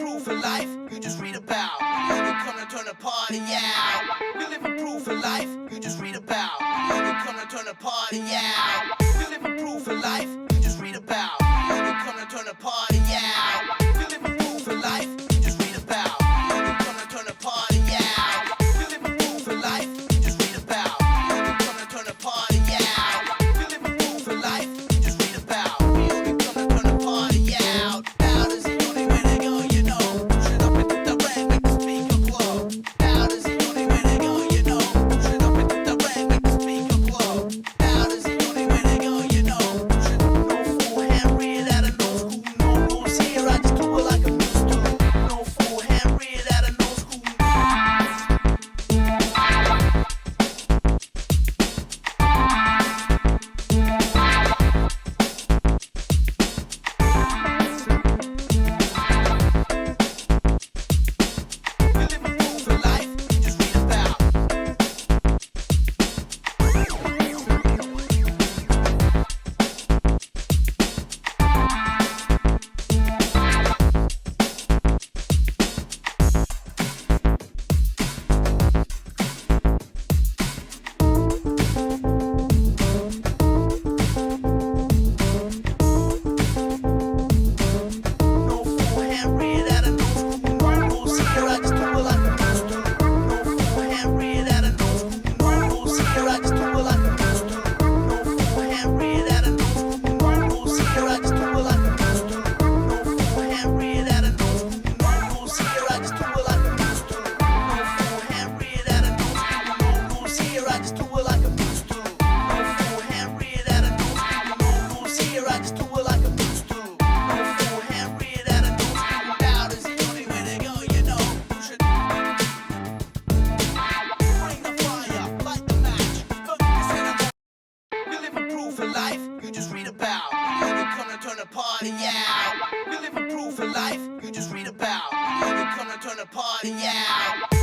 proof of life you just read about. We only come to turn the party out. We living proof of life you just read about. We only come to turn the party out. We living proof of life you just read about. We only come to turn the party out. We living proof of life you just read about. We only come to turn the party out. We living proof of life you just read about. We only come to turn the party out. We living proof of life you just read about. We only come to turn the party out. Loud is the only way to go, you know. Push it up into the rain, make the speaker blow. Loud is the only way to go, you know. Push it up into the rain, make the speaker blow. Loud is the only way to go, you know. Push it up, no fool, hand read out of no school, no rules here. I just do it like I'm used to. No fool, hand read out of no school. We living proof of life you just read about. No fool, hand read out of no school, no rules here. I just do it like I'm used to. No fool, hand read out of no school, no rules here. I just do it like I'm used to. No fool, hand read out of no school, no rules here. I just do it like I'm used to. No fool, hand read out of no school, no rules here. I just do it like I'm used to. No fool, hand read out of no school, no rules here. I just do it like I'm used to. No fool, hand read out of no school, no rules here. I just do it like I'm used to. No fool, hand read out of no school. Loud is the only way to go, you know. Push it. Bring the fire, light the match. Look, this ain't a we living proof of life you just read about. We only come to turn the party out. We living proof of life you just read about. We only come to turn the party out.